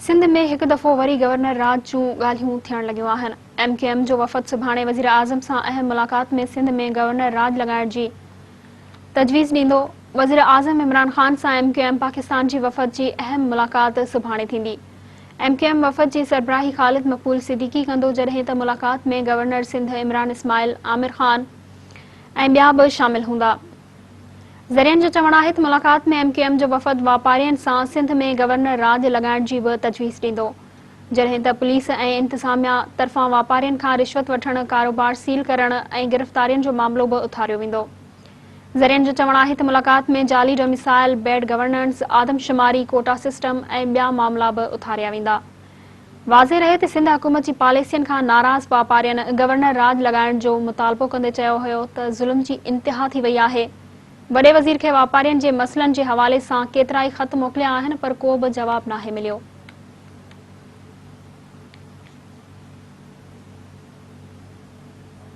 सिंध में एक दफ़ो वरी गवर्नर राज जूं ॻाल्हियूं थियण लॻियूं आहिनि। MKM जो वफ़द सुभाणे वज़ीर आज़म सां अहम मुलाक़ात में सिंध में गवर्नर राज लॻाइण जी तजवीज़ ॾींदो। वज़ीर आज़म इमरान ख़ान सां MKM पाकिस्तान जी वफ़द जी अहम मुलाक़ात सुभाणे थींदी। MKM वफ़द जी सरबराही ख़ालिद मक़बूल सिद्दीकी कंदो, जॾहिं त मुलाक़ात में गवर्नर सिंध इमरान इस्माइल, आमिर ख़ान ऐं ॿिया बि शामिल हूंदा। ज़रियनि जो चवणु आहे त मुलाक़ात में MKM जो वफ़द वापारियुनि सां सिंध में गवर्नर राज लॻाइण जी बि तजवीज़ ॾींदो, जॾहिं त पुलिस ऐं इंतिज़ामिया तरफ़ां वापारियुनि खां रिश्वत वठण, कारोबार सील करण ऐं गिरफ़्तारियुनि जो मामिलो बि उथारियो वेंदो। ज़रियनि जो चवणु आहे त मुलाक़ात में जाली डोमिसाइल, बैड गवर्नेंस, आदमशुमारी, कोटा सिस्टम ऐं ॿिया मामला बि उथारिया वेंदा। वाज़े रहे त सिंध हुकूमत जी पॉलिसियुनि खां नाराज़ वापारियुनि गवर्नर राज लॻाइण जो मुतालबो कंदे चयो हुयो त ज़ुल्म जी इंतिहा थी वई आहे। वॾे वज़ीर खे वापारियुनि जे मसइलनि जे हवाले सां केतिरा ई ख़त मोकिलिया आहिनि, पर को बि जवाब नाहे मिलियो।